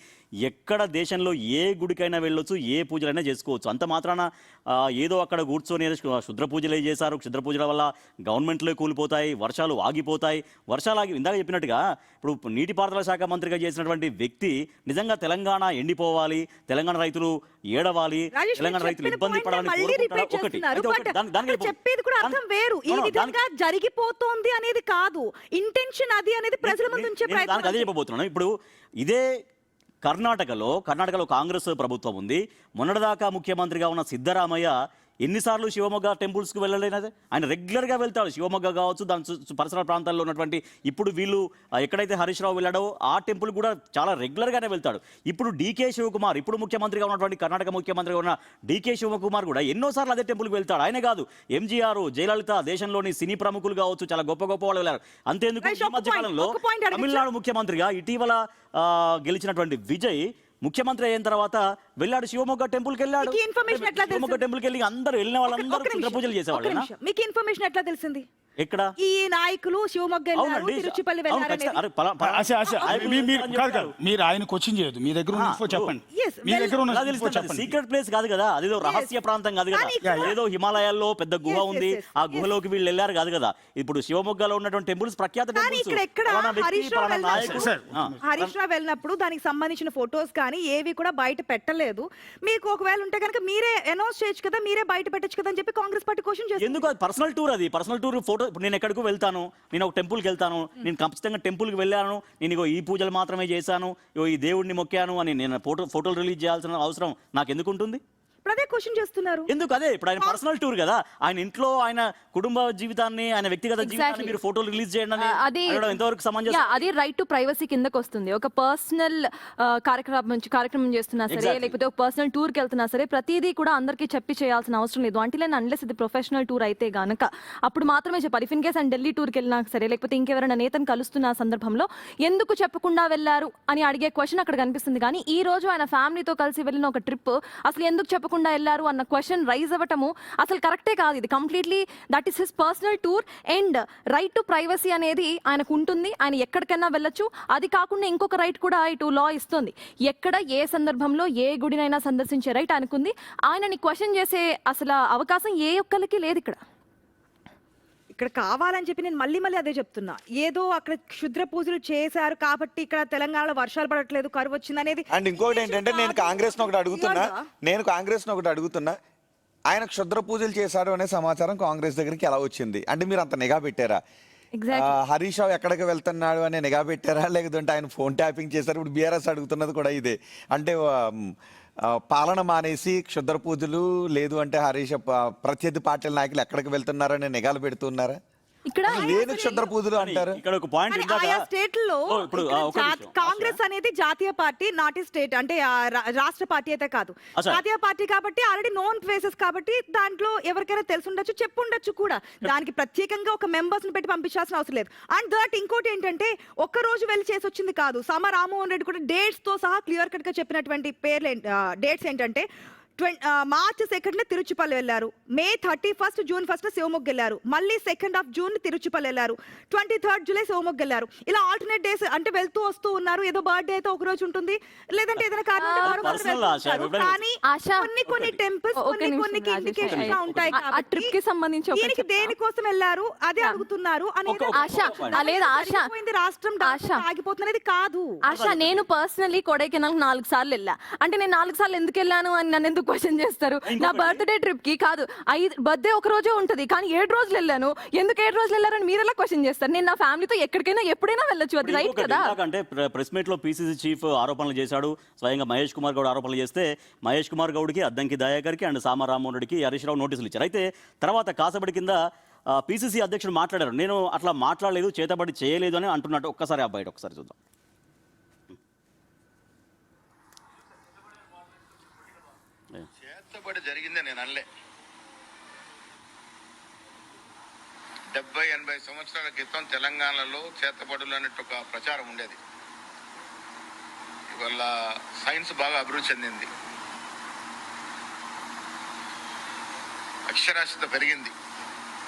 ఎక్కడ దేశంలో ఏ గుడికైనా వెళ్ళొచ్చు, ఏ పూజలైనా చేసుకోవచ్చు. అంత మాత్రాన ఏదో అక్కడ కూర్చొని క్షుద్ర పూజలే చేశారు, క్షుద్ర పూజల వల్ల గవర్నమెంట్లో కూలిపోతాయి, వర్షాలు ఆగిపోతాయి. వర్షాలు ఆగి ఇందాక చెప్పినట్టుగా ఇప్పుడు నీటిపారుదల శాఖ మంత్రిగా చేసినటువంటి వ్యక్తి నిజంగా తెలంగాణ ఎండిపోవాలి, తెలంగాణ రైతులు ఏడవాలి, తెలంగాణ రైతులు ఇబ్బంది పడాలని చెప్పేది కూడా అర్థం వేరు. ఈ విధంగా జరిగిపోతోంది అనేది కాదు, ఇంటెన్షన్ అది అనేది ప్రజల ముందు ఉంచే ప్రయత్నం. అదే చెప్పబోతున్నాను. ఇప్పుడు ఇదే కర్ణాటకలో కాంగ్రెస్ ప్రభుత్వం ఉంది. మొన్నటిదాకా ముఖ్యమంత్రిగా ఉన్న సిద్ధరామయ్య ఎన్నిసార్లు శివమొగ్గ టెంపుల్స్కి వెళ్ళలేనది? ఆయన రెగ్యులర్గా వెళ్తాడు. శివమొగ్గ కావచ్చు, దాని పరిసర ప్రాంతాల్లో ఉన్నటువంటి ఇప్పుడు వీళ్ళు ఎక్కడైతే హరీష్ రావు వెళ్ళాడో ఆ టెంపుల్ కూడా చాలా రెగ్యులర్గానే వెళ్తాడు. ఇప్పుడు డీకే శివకుమార్, ఇప్పుడు ముఖ్యమంత్రిగా ఉన్నటువంటి కర్ణాటక ముఖ్యమంత్రిగా ఉన్న డీకే శివకుమార్ కూడా ఎన్నోసార్లు అదే టెంపుల్కి వెళ్తాడు. ఆయనే కాదు, ఎంజీఆర్, జయలలిత, దేశంలోని సినీ ప్రముఖులు కావచ్చు, చాలా గొప్ప గొప్ప వాళ్ళు వెళ్ళారు. అంతేందుకు ఈ మధ్యకాలంలో తమిళనాడు ముఖ్యమంత్రిగా ఇటీవల గెలిచినటువంటి విజయ్ ముఖ్యమంత్రి అయిన తర్వాత వెళ్ళాడు, శివమొగ్గ టెంపుల్కి వెళ్ళాడు. శివమొగ్గ టెంపుల్కి వెళ్ళి అందరూ వెళ్ళిన వాళ్ళందరూ క్షుద్ర పూజలు చేసేవాళ్ళు. మీకు ఇన్ఫర్మేషన్ ఎట్లా తెలిసింది? ఎక్కడ ఈ నాయకులు శివమొగ్గ తిరుచిపల్లి మీరు ఆయన క్వశ్చన్ చేయదు, మీ దగ్గర ఉన్న ఇన్ఫో చెప్పండి. మీ దగ్గర ఉన్న సీక్రెట్ ప్లేస్ కాదు కదా, అదేదో రహస్య ప్రాంతం కాదు కదా, ఏదో హిమాలయాల్లో పెద్ద గుహ ఉంది, ఆ గుహలోకి వీళ్ళు వెళ్ళారు కాదు కదా. ఇప్పుడు శివమొగ్గలో ఉన్నటువంటి టెంపుల్స్ ప్రఖ్యాత హరీష్ రావు వెళ్ళినప్పుడు దానికి సంబంధించిన ఫొటోస్ కానీ ఏవి కూడా బయట పెట్టలేదు. మీకు ఒకవేళ ఉంటే కనుక మీరే అనౌన్స్ చేయొచ్చు కదా, మీరే బయట పెట్టచ్చు కదా అని చెప్పి కాంగ్రెస్ పార్టీ క్వశ్చన్ చేస్తుంది. ఎందుకు? అది పర్సనల్ టూర్, అది పర్సనల్ టూర్ ఫోటో. ఇప్పుడు నేను ఎక్కడికి వెళ్తాను, నేను ఒక టెంపుల్కి వెళ్తాను, నేను ఖచ్చితంగా టెంపుల్కి వెళ్ళాను, నేను ఇగో ఈ పూజలు మాత్రమే చేశాను, ఇగో ఈ దేవుడిని మొక్కాను అని నేను ఫోటోలు రిలీజ్ చేయాల్సిన అవసరం నాకు ఎందుకు ఉంటుంది? ఇప్పుడు అదే క్వశ్చన్ చేస్తున్నారు. ఎందుకు అదే ఇప్పుడు ఆయన పర్సనల్ టూర్ కదా, ఆయన ఇంట్లో ఆయన కుటుంబ జీవితాన్ని, ఆయన వ్యక్తిగత జీవితాన్ని మీరు ఫోటోలు రిలీజ్ చేయండి అని అది అడగడం ఎంతవరకు సమంజసం? అది రైట్ టు ప్రైవసీ కిందకి వస్తుంది. ఒక పర్సనల్ కార్యక్రమం చేస్తున్నా సరే, Exactly. లేకపోతే ఒక పర్సనల్ టూర్కి వెళ్తున్నా సరే, ప్రతిదీ కూడా అందరికీ చెప్పి చేయాల్సిన అవసరం లేదు. అంటే అన్లెస్ ఇది ప్రొఫెషనల్ టూర్ అయితే గనక అప్పుడు మాత్రమే చెప్పాలి. ఇఫ్ ఇన్ కేస్ ఆయన ఢిల్లీ టూర్కి వెళ్ళినా సరే, లేకపోతే ఇంకెవరైనా నేతను కలుస్తున్న సందర్భంలో ఎందుకు చెప్పకుండా వెళ్ళారు అని అడిగే క్వశ్చన్ అక్కడ కనిపిస్తుంది. కానీ ఈ రోజు ఆయన ఫ్యామిలీతో కలిసి వెళ్ళిన ఒక ట్రిప్ అసలు ఎందుకు చెప్పకుండా వెళ్ళారు అన్న క్వశ్చన్ రైజ్ అవ్వటము అసలు కరెక్టే కాదు. ఇది completely that is his personal tour and right to privacy అనేది ఆయనకు ఉంటుంది. ఆయన ఎక్కడికైనా వెళ్ళొచ్చు. అది కాకుండా ఇంకొక రైట్ కూడా ఇటు లా ఇస్తుంది. ఎక్కడ ఏ సందర్భంలో ఏ గుడినైనా సందర్శించే రైట్ ఆయనకుంది. ఆయనని క్వశ్చన్ చేసే అసలు అవకాశం ఏ ఒక్కరికి లేదు ఇక్కడ కావాలని చెప్పి నేను మళ్ళీ అదే చెప్తున్నా. ఏదో అక్కడ క్షుద్ర పూజలు చేశారు కాబట్టి ఇక్కడ తెలంగాణలో వర్షాలు పడట్లేదు, కరువు వచ్చింది అనేది. అండ్ ఇంకోటి ఏంటంటే నేను కాంగ్రెస్ ఒకటి అడుగుతున్నా, ఆయన క్షుద్ర పూజలు చేశాడు అనే సమాచారం కాంగ్రెస్ దగ్గరికి ఎలా వచ్చింది? అంటే మీరు అంత నిఘా పెట్టారా? హరీష్ రావు ఎక్కడికి వెళ్తున్నాడు అనే నిఘా పెట్టారా, లేదంటే ఆయన ఫోన్ ట్యాపింగ్ చేశారు? ఇప్పుడు బీఆర్ఎస్ అడుగుతున్నది కూడా ఇదే. అంటే పాలన మానేసి క్షుద్ర పూజలు లేదు అంటే హరీష్ ప్రత్యర్థి పార్టీల నాయకులు ఎక్కడికి వెళ్తున్నారనే నిఘాలు పెడుతున్నారా? ఇక్కడ లేని క్షుద్ర పూజలు అంటారు. ఇక్కడ ఒక పాయింట్ కానీ ఆయా స్టేట్లలో కాంగ్రెస్ అనేది జాతీయ పార్టీ, నాట్ ఏ స్టేట్, అంటే రాష్ట్ర పార్టీ అయితే కాదు, జాతీయ పార్టీ కాబట్టి ఆల్రెడీ నోన్ ప్లేసెస్ కాబట్టి దాంట్లో ఎవరికైనా తెలిసి ఉండొచ్చు, చెప్పుండొచ్చు కూడా. దానికి ప్రత్యేకంగా ఒక మెంబర్స్ ని పెట్టి పంపించాల్సిన అవసరం లేదు. అండ్ దట్ ఇంకోటి ఏంటంటే ఒక్క రోజు వెళ్ళి చేసి వచ్చింది కాదు. సమ రామ్మోహన్ రెడ్డి కూడా డేట్స్ తో సహా క్లియర్ కట్ గా చెప్పినటువంటి పేర్లు డేట్స్ ఏంటంటే మార్చ్ 2 తిరుచిపల్లి వెళ్ళారు, మే 31 జూన్ 1 శివమొగ్గ వెళ్ళారు, మళ్ళీ 2 జూన్ తిరుచిపల్లి వెళ్ళారు, 23 జూలై శివమొగ్గ వెళ్ళారు. ఇలా ఆల్టర్నేట్ డేస్ అంటే వెళ్తూ వస్తూ ఉన్నారు. ఏదో బర్త్డే అయితే ఒక రోజు ఉంటుంది, లేదంటే ఏదైనా కారణం కానీ కొన్ని టెంపుల్స్ కొన్ని ఇండికేషన్ గా ఉంటాయి. ట్రిప్ కి సంబంధించి దీనికి దేనికోసం వెళ్ళారు అదే అడుగుతున్నారు అనేది. రాష్ట్రం ఆగిపోతున్నది కాదు. ఆశ, నేను పర్సనలీ కొడైకెనాల్ 4 సార్లు వెళ్ళా. అంటే నేను 4 సార్లు ఎందుకు వెళ్ళాను అని నన్ను ఎందుకు క్వశ్చన్ చేస్తారు? నా బర్త్డే ట్రిప్ కి కాదు, బర్త్డే ఒక రోజే ఉంటది కానీ 7 రోజులు వెళ్ళాను. ఎందుకు 7 రోజులు వెళ్ళారని మీరు ఎలా క్వశ్చన్ చేస్తారు? నేను నా ఫ్యామిలీతో ఎక్కడికైనా ఎప్పుడైనా వెళ్ళొచ్చు, అది రైట్ కదా. అంటే ప్రెస్ మీట్ లో పిసిసి చీఫ్ ఆరోపణలు చేశాడు, స్వయంగా మహేష్ కుమార్ గౌడ్ ఆరోపణలు చేస్తే మహేష్ కుమార్ గౌడ్కి, అద్దంకి దయాకర్కి అండ్ సామ రామ్మోహన్ రెడ్డికి హరీష్ రావు నోటీసులు ఇచ్చారు. అయితే తర్వాత కాసబడి కింద పిసిసి అధ్యక్షుడు మాట్లాడారు, నేను అట్లా మాట్లాడలేదు, చేతబడి చేయలేదు అని అంటున్నట్టు. ఒక్కసారి ఆ బయట ఒకసారి చూద్దాం. చేతబడి జరిగిందే నేను అనలే. 70-80 సంవత్సరాల క్రితం తెలంగాణలో చేతబడులు అన్నట్టు ఒక ప్రచారం ఉండేది. ఇవాళ సైన్స్ బాగా అభివృద్ధి చెందింది, అక్షరాస్యత పెరిగింది.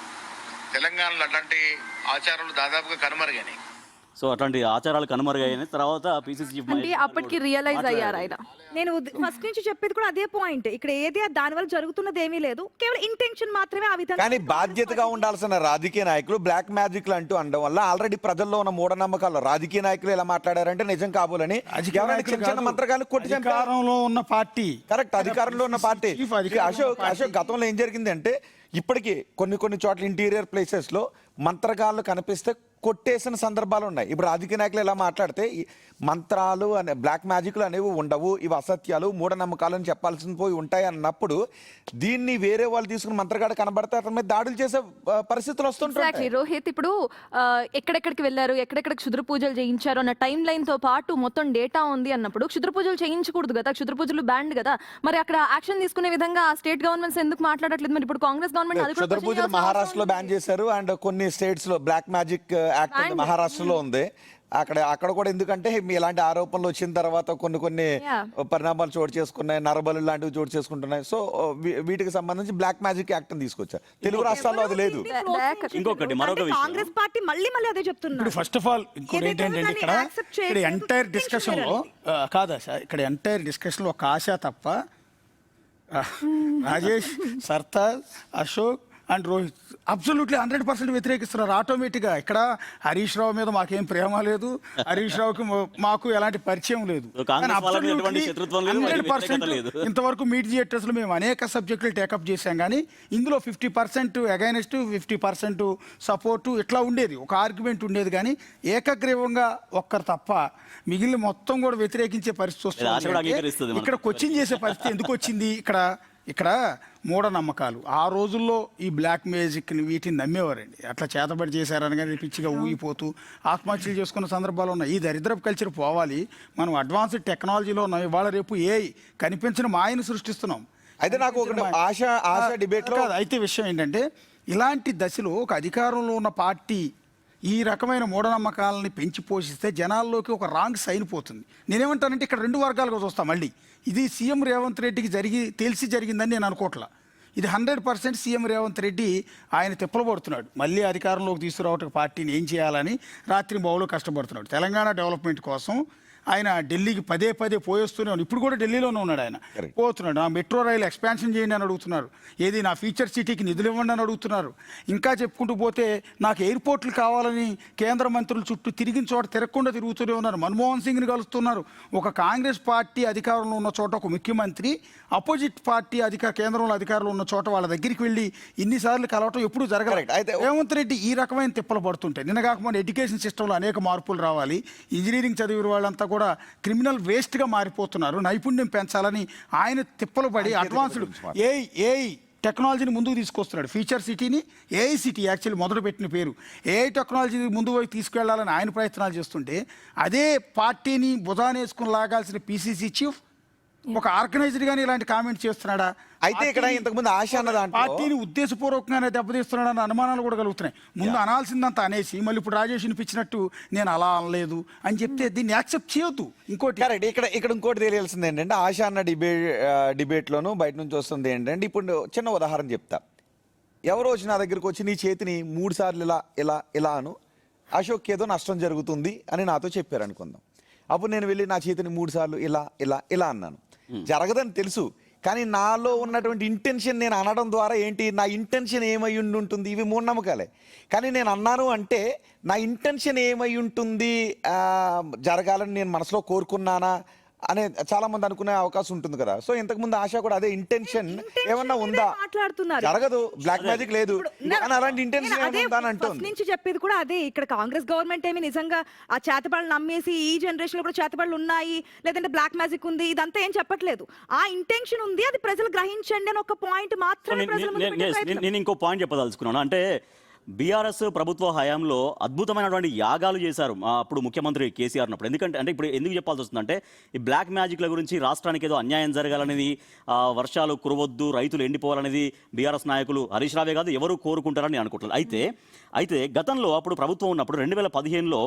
తెలంగాణలో అట్లాంటి ఆచారాలు దాదాపుగా కనుమరుగైనాయి. సో అట్లాంటి ఆచారాలు కనుమరుగైన తర్వాత పిసిసి చీఫ్ అంటే అప్పటికి రియలైజ్ అయ్యారు ఆయన. నేను ఫస్ట్ నుంచి చెప్పేది కూడా అదే పాయింట్. ఇక్కడ ఏది దాని వల్ల జరుగుతున్నది ఏమీ లేదు, కేవలం ఇంటెన్షన్ మాత్రమే. ఆ విధంగా కానీ బాధ్యతగా ఉండాల్సిన రాజకీయ నాయకులు బ్లాక్ మ్యాజిక్లు అంటూ అనడం వల్ల ఆల్రెడీ ప్రజల్లో ఉన్న మూఢనమ్మకాలు రాజకీయ నాయకులు ఎలా మాట్లాడారంటే నిజం కాబోలని చిన్న మంత్రగాలు కొట్టి అధికారంలో ఉన్న పార్టీ. కరెక్ట్, అధికారంలో ఉన్న పార్టీ. అశోక్ గతంలో ఏం జరిగింది అంటే ఇప్పటికీ కొన్ని చోట్ల ఇంటీరియర్ ప్లేసెస్ లో మంత్రగాళ్ళు కనిపిస్తే కొట్టేసిన సందర్భాలు ఉన్నాయి. ఇప్పుడు రాజకీయ నాయకులు ఎలా మాట్లాడితే మంత్రాలు అనే బ్లాక్ మ్యాజిక్లు అనేవి ఉండవు, ఇవి అసత్యాలు, మూఢనమ్మకాలు అని చెప్పాల్సిన పోయి ఉంటాయి అన్నప్పుడు దీన్ని వేరే వాళ్ళు తీసుకుని మంత్రగాడు కనబడితే అతని మీద దాడులు చేసే పరిస్థితులు వస్తుంటాయి. రోహిత్, ఇప్పుడు ఎక్కడెక్కడికి వెళ్ళారు, ఎక్కడెక్కడ క్షుద్ర పూజలు చేయించారు అన్న టైం లైన్ తో పాటు మొత్తం డేటా ఉంది అన్నప్పుడు క్షుద్ర పూజలు చేయించకూడదు కదా, క్షుద్ర పూజలు బ్యాండ్ కదా. మరి అక్కడ యాక్షన్ తీసుకునే విధంగా స్టేట్ గవర్నమెంట్స్ ఎందుకు మాట్లాడట్లేదు? మరి ఇప్పుడు కాంగ్రెస్ గవర్నమెంట్ క్షుద్ర పూజలు మహారాష్ట్రలో బ్యాన్ చేశారు అండ్ కొన్ని స్టేట్స్ లో బ్లాక్ మ్యాజిక్ యాక్ట్ మహారాష్ట్రలో ఉంది. అక్కడ కూడా ఎందుకంటే ఇలాంటి ఆరోపణలు వచ్చిన తర్వాత కొన్ని పరిణామాలు చోటు చేసుకున్నాయి, నరబలు లాంటివి చోటు చేసుకుంటున్నాయి. సో వీటికి సంబంధించి బ్లాక్ మ్యాజిక్ యాక్ట్ తీసుకొచ్చారు. తెలుగు రాష్ట్రాల్లో అది లేదు. ఇంకొకటి మరొక విషయం, కాంగ్రెస్ పార్టీ మళ్ళీ అదే చెప్తున్నారు. ఫస్ట్ ఆఫ్ ఆల్ ఇంకోటి ఏంటంటే ఇక్కడ ఎంటైర్ డిస్కషన్ లో కాదా సార్, ఇక్కడ ఎంటైర్ డిస్కషన్ లో ఒక ఆశ తప్ప రాజేష్, సర్తాజ్, అశోక్ అండ్ రోహిత్ అబ్సల్యూట్లీ 100% వ్యతిరేకిస్తున్నారు ఆటోమేటిక్గా. ఇక్కడ హరీష్ రావు మీద మాకేం ప్రేమ లేదు, హరీష్ రావుకి మాకు ఎలాంటి పరిచయం లేదు. 100% ఇంతవరకు మీట్ థియేటర్స్లో మేము అనేక సబ్జెక్టులు టేకప్ చేశాం, కానీ ఇందులో 50% అగైనెస్ట్, 50% సపోర్టు ఇట్లా ఉండేది, ఒక ఆర్గ్యుమెంట్ ఉండేది. కానీ ఏకగ్రీవంగా ఒక్కరు తప్ప మిగిలిన మొత్తం కూడా వ్యతిరేకించే పరిస్థితి వస్తుంది. ఇక్కడ క్వశ్చన్ చేసే పరిస్థితి ఎందుకు వచ్చింది? ఇక్కడ ఇక్కడ మూఢనమ్మకాలు ఆ రోజుల్లో ఈ బ్లాక్ మ్యాజిక్ని వీటిని నమ్మేవారండి. అట్లా చేతబడి చేశారని కానీ పిచ్చిగా ఊగిపోతూ ఆత్మహత్యలు చేసుకున్న సందర్భాలు ఉన్నాయి. ఈ దరిద్రపు కల్చర్ పోవాలి. మనం అడ్వాన్స్డ్ టెక్నాలజీలో ఉన్నాం. ఇవాళ రేపు కనిపించిన మాయను సృష్టిస్తున్నాం. అయితే నాకు ఒకటి ఆశ డిబేట్ లో అయితే విషయం ఏంటంటే ఇలాంటి దశలో ఒక అధికారంలో ఉన్న పార్టీ ఈ రకమైన మూఢనమ్మకాలని పెంచి పోషిస్తే జనాల్లోకి ఒక రాంగ్ సైన్ పోతుంది. నేనేమంటానంటే ఇక్కడ 2 వర్గాలుగా చూస్తాం. మళ్ళీ ఇది సీఎం రేవంత్ రెడ్డికి తెలిసి జరిగిందని నేను అనుకోవట్లా. ఇది 100% సీఎం రేవంత్ రెడ్డి ఆయన తిప్పలు పడుతున్నాడు. మళ్ళీ అధికారంలోకి తీసుకురావటం పార్టీని ఏం చేయాలని రాత్రి బౌలు కష్టపడుతున్నాడు. తెలంగాణ డెవలప్మెంట్ కోసం ఆయన ఢిల్లీకి పదే పోయేస్తూనే ఉన్నాడు. ఇప్పుడు కూడా ఢిల్లీలోనే ఉన్నాడు. ఆయన పోతున్నాడు. నా మెట్రో రైలు ఎక్స్పాన్షన్ చేయండి అని అడుగుతున్నారు. ఏది నా ఫ్యూచర్ సిటీకి నిధులు ఇవ్వండి అని అడుగుతున్నారు. ఇంకా చెప్పుకుంటూ పోతే నాకు ఎయిర్పోర్ట్లు కావాలని కేంద్ర మంత్రుల చుట్టూ తిరిగిన చోట తిరగకుండా తిరుగుతూనే ఉన్నారు. మన్మోహన్ సింగ్ని కలుస్తున్నారు. ఒక కాంగ్రెస్ పార్టీ అధికారంలో ఉన్న చోట ఒక ముఖ్యమంత్రి అపోజిట్ పార్టీ కేంద్రంలో అధికారంలో ఉన్న చోట వాళ్ళ దగ్గరికి వెళ్ళి ఇన్నిసార్లు కలవటం ఎప్పుడు జరగలేదు. రేవంత్ రెడ్డి ఈ రకమైన తిప్పలు పడుతుంటాయి. నిన్న కాకపోతే ఎడ్యుకేషన్ సిస్టంలో అనేక మార్పులు రావాలి. ఇంజనీరింగ్ చదివిన వాళ్ళంతా కూడా క్రిమినల్ వేస్ట్గా మారిపోతున్నారు. నైపుణ్యం పెంచాలని ఆయన తిప్పలు పడి అడ్వాన్స్డ్ ఏఐ టెక్నాలజీని ముందుకు తీసుకొస్తున్నాడు. ఫ్యూచర్ సిటీని ఏఐ సిటీ యాక్చువల్లీ మొదలు పెట్టిన పేరు. ఏఐ టెక్నాలజీని ముందుకు తీసుకెళ్లాలని ఆయన ప్రయత్నాలు చేస్తుంటే అదే పార్టీని భుజానేసుకుని లాగాల్సిన పిసిసి చీఫ్ ఒక ఆర్గనైజర్ గానీ ఇలాంటి కామెంట్ చేస్తున్నాడా? అయితే ఇక్కడ ఇంతకుముందు ఆశ అన్న దాంట్లో పార్టీని ఉద్దేశపూర్వకంగానే దెబ్బతీస్తున్నాడన్న అనుమానాలు కూడా కలుగుతున్నాయి. ముందు అనాల్సిందంతా అనేసి మళ్ళీ ఇప్పుడు రాజేష్ వినిపించినట్టు నేను అలా అనలేదు అని చెప్తే దీన్ని యాక్సెప్ట్ చేయొద్దు. ఇంకోటి కరెక్ట్. ఇక్కడ ఇంకోటి తెలియాల్సింది ఏంటంటే ఆశ అన్న డిబేట్లోనూ బయట నుంచి వస్తుంది ఏంటంటే ఇప్పుడు చిన్న ఉదాహరణ చెప్తా. ఎవరో వచ్చి నా దగ్గరికి వచ్చి నీ చేతిని 3 సార్లు ఇలా అను, అశోక్ ఏదో నష్టం జరుగుతుంది అని నాతో చెప్పారు అనుకుందాం. అప్పుడు నేను వెళ్ళి నా చేతిని 3 సార్లు ఇలా అన్నాను. జరగదని తెలుసు, కానీ నాలో ఉన్నటువంటి ఇంటెన్షన్ నేను అనడం ద్వారా ఏంటి నా ఇంటెన్షన్ ఏమై ఉంటుంది, ఇవి మూఢనమ్మకాలే. కానీ నేను అన్నాను అంటే నా ఇంటెన్షన్ ఏమై ఉంటుంది, జరగాలని నేను మనసులో కోరుకున్నానా అనే చాలా మంది అనుకునే అవకాశం ఉంటుంది కదా. సో ఇంతకుముందు ఆశ కూడా అదే ఇంటెన్షన్ ఏమన్నా ఉందా, జరగదు, బ్లాక్ మ్యాజిక్ లేదు, అలాంటి ఇంటెన్షన్ ఏమన్నా అంటుంది నుంచి చెప్పేది కూడా అదే. ఇక్కడ కాంగ్రెస్ గవర్నమెంట్ ఏమి నిజంగా ఆ చేతబడులు నమ్మేసి ఈ జనరేషన్ లో కూడా చేతబడులు ఉన్నాయి లేదంటే బ్లాక్ మ్యాజిక్ ఉంది ఇదంతా ఏం చెప్పట్లేదు. ఆ ఇంటెన్షన్ ఉంది, అది ప్రజలు గ్రహించండి అని ఒక పాయింట్ మాత్రమే. నేను ఇంకో పాయింట్ చెప్పదలుచుకున్నాను. అంటే బీఆర్ఎస్ ప్రభుత్వ హయాంలో అద్భుతమైనటువంటి యాగాలు చేశారు అప్పుడు ముఖ్యమంత్రి కేసీఆర్ ఉన్నప్పుడు. ఎందుకంటే ఇప్పుడు ఎందుకు చెప్పాల్సి వస్తుందంటే ఈ బ్లాక్ మ్యాజిక్ల గురించి రాష్ట్రానికి ఏదో అన్యాయం జరగాలనేది, వర్షాలు కురవద్దు, రైతులు ఎండిపోవాలనేది బీఆర్ఎస్ నాయకులు హరీష్ రావే కాదు ఎవరు కోరుకుంటారని అనుకుంటున్నారు. అయితే గతంలో అప్పుడు ప్రభుత్వం ఉన్నప్పుడు 2015లో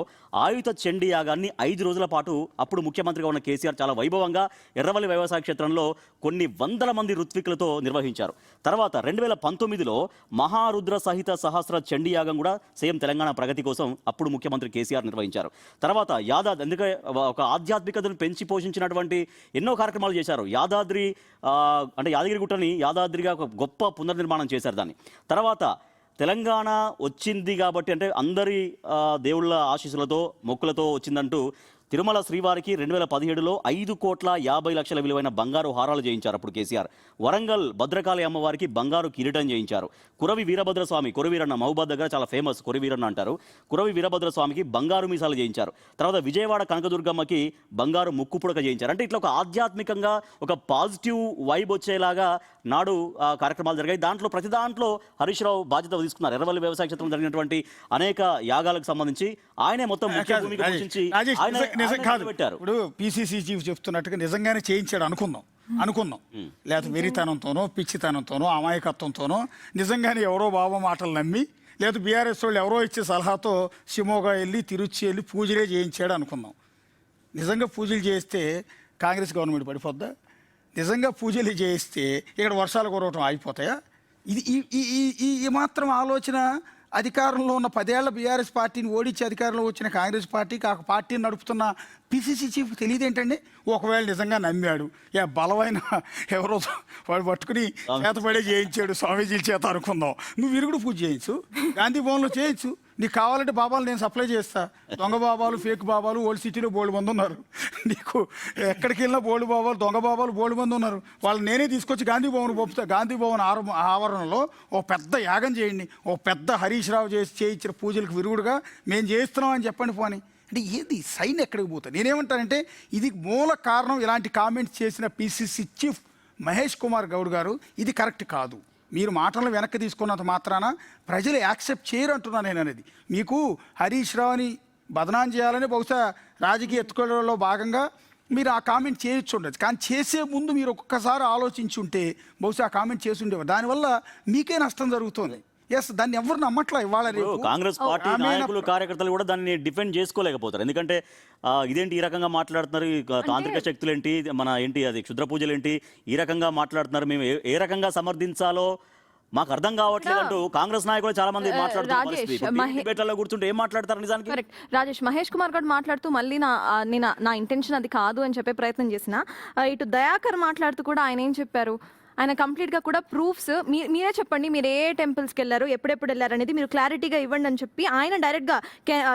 ఆయుధ చండీ యాగాన్ని 5 రోజుల పాటు అప్పుడు ముఖ్యమంత్రిగా ఉన్న కేసీఆర్ చాలా వైభవంగా ఎర్రవల్లి వ్యవసాయ క్షేత్రంలో కొన్ని వందల మంది ఋత్వికులతో నిర్వహించారు. తర్వాత 2019లో మహారుద్ర సహిత సహస్ర చండీ యాగం కూడా సేమ్ తెలంగాణ ప్రగతి కోసం అప్పుడు ముఖ్యమంత్రి కేసీఆర్ నిర్వహించారు. తర్వాత యాదాద్రి, ఎందుకంటే ఒక ఆధ్యాత్మికతను పెంచి పోషించినటువంటి ఎన్నో కార్యక్రమాలు చేశారు. యాదాద్రి అంటే యాదగిరిగుట్టని యాదాద్రిగా ఒక గొప్ప పునర్నిర్మాణం చేశారు దాన్ని. తర్వాత తెలంగాణ వచ్చింది కాబట్టి అంటే అందరి దేవుళ్ళ ఆశీస్సులతో మొక్కులతో వచ్చిందంటూ తిరుమల శ్రీవారికి 2017లో 5,50,00,000 విలువైన బంగారు హారాలు చేయించారు అప్పుడు కేసీఆర్. వరంగల్ భద్రకాళి అమ్మవారికి బంగారు కిరీటం చేయించారు. కురవి వీరభద్రస్వామి, కొరవీరన్న మహబూబాద్ దగ్గర చాలా ఫేమస్ కొరవీరన్న అంటారు, కురవి వీరభద్రస్వామికి బంగారు మీసాలు చేయించారు. తర్వాత విజయవాడ కనకదుర్గమ్మకి బంగారు ముక్కు పుడక చేయించారు. అంటే ఇట్లా ఒక ఆధ్యాత్మికంగా ఒక పాజిటివ్ వైబ్ వచ్చేలాగా నాడు కార్యక్రమాలు జరిగాయి. ప్రతి దాంట్లో హరీష్ రావు బాధ్యత తీసుకున్నారు. ఎర్రవల్లి వ్యవసాయ క్షేత్రంలో జరిగినటువంటి అనేక యాగాలకు సంబంధించి ఆయనే మొత్తం ముఖ్య భూమిక పోషించి ఇప్పుడు పిసిసి చీఫ్ చెప్తున్నట్టుగా నిజంగానే చేయించాడు అనుకుందాం లేకపోతే వెరితనంతోనో పిచ్చితనంతోనో అమాయకత్వంతోనో నిజంగానే ఎవరో బాబా మాటలు నమ్మి లేదా బీఆర్ఎస్ వాళ్ళు ఎవరో ఇచ్చే సలహాతో షిమోగా వెళ్ళి తిరుచి వెళ్ళి పూజలే చేయించాడు అనుకుందాం. నిజంగా పూజలు చేస్తే కాంగ్రెస్ గవర్నమెంట్ పడిపోద్దా? నిజంగా పూజలు చేయిస్తే ఇక్కడ వర్షాలు కురవటం ఆగిపోతాయా? ఇది ఈ మాత్రం ఆలోచన అధికారంలో ఉన్న 10 ఏళ్ల బీఆర్ఎస్ పార్టీని ఓడించి అధికారంలో వచ్చిన కాంగ్రెస్ పార్టీకి ఆ పార్టీని నడుపుతున్న పిసిసి చీఫ్ తెలియదు ఏంటంటే ఒకవేళ నిజంగా నమ్మాడు బలమైన ఎవరో వాడు పట్టుకుని చేతపడే చేయించాడు స్వామీజీల చేత అనుకుందాం, నువ్వు విరుగుడు పూజ చేయించు, గాంధీ భవన్లో చేయించు, నీకు కావాలంటే బాబాలు నేను సప్లై చేస్తా. దొంగ బాబాలు ఫేక్ బాబాలు ఓల్డ్ సిటీలో బోల్డ్ మంది ఉన్నారు, నీకు ఎక్కడికి వెళ్ళినా బోల్డ్ బాబాలు దొంగ బాబాలు బోల్డ్ మంది ఉన్నారు, వాళ్ళు నేనే తీసుకొచ్చి గాంధీ భవన్ పంపుతా. గాంధీ భవన్ ఆవరణలో ఓ పెద్ద యాగం చేయండి, ఓ పెద్ద హరీష్ రావు చేయించిన పూజలకు విరుగుడుగా మేము చేస్తున్నాం అని చెప్పండి పోని. అంటే ఏది సైన్ ఎక్కడికి పోతుంది? నేనేమంటానంటే ఇది మూల కారణం ఇలాంటి కామెంట్స్ చేసిన పిసిసి చీఫ్ మహేష్ కుమార్ గౌడ్ గారు ఇది కరెక్ట్ కాదు, మీరు మాటలను వెనక్కి తీసుకున్నంత మాత్రాన ప్రజలు యాక్సెప్ట్ చేయరు అంటున్నాను నేను అనేది. మీకు హరీష్ రావుని బదనాం చేయాలని బహుశా రాజకీయ ఎత్తుకోవడంలో భాగంగా మీరు ఆ కామెంట్ చేయొచ్చు ఉండొచ్చు, కానీ చేసే ముందు మీరు ఒక్కసారి ఆలోచించి ఉంటే బహుశా ఆ కామెంట్ చేసి ఉండేవారు. దానివల్ల మీకే నష్టం జరుగుతుంది. ఎస్, దాన్ని ఎవరు నమ్మట్లా ఇవాళ రేపు. కాంగ్రెస్ పార్టీ నాయకులు కార్యకర్తలు కూడా దాన్ని డిఫెండ్ చేసుకోలేకపోతారు. ఎందుకంటే ఇదేంటి ఈ రకంగా మాట్లాడుతున్నారు, ఈ తాంత్రిక శక్తులు ఏంటి, మన ఏంటి అది క్షుద్ర పూజలు ఏంటి, ఈ రకంగా మాట్లాడుతున్నారు, మేము ఏ రకంగా సమర్థించాలో మాకు అర్థం కావట్లేదు అంటూ కాంగ్రెస్ నాయకులు చాలా మంది మాట్లాడుతున్నారు. కూర్చుంటే ఏం మాట్లాడతారు నిజానికి? కరెక్ట్ రాజేష్, మహేష్ కుమార్ గారు మాట్లాడుతూ మళ్ళీ నా ఇంటెన్షన్ అది కాదు అని చెప్పే ప్రయత్నం చేసిన, ఇటు దయాకర్ మాట్లాడుతూ కూడా ఆయన ఏం చెప్పారు, ఆయన కంప్లీట్గా కూడా ప్రూఫ్స్ మీరే చెప్పండి, మీరు ఏ టెంపుల్స్కి వెళ్ళారు, ఎప్పుడెప్పుడు వెళ్ళారు అనేది మీరు క్లారిటీగా ఇవ్వండి అని చెప్పి ఆయన డైరెక్ట్గా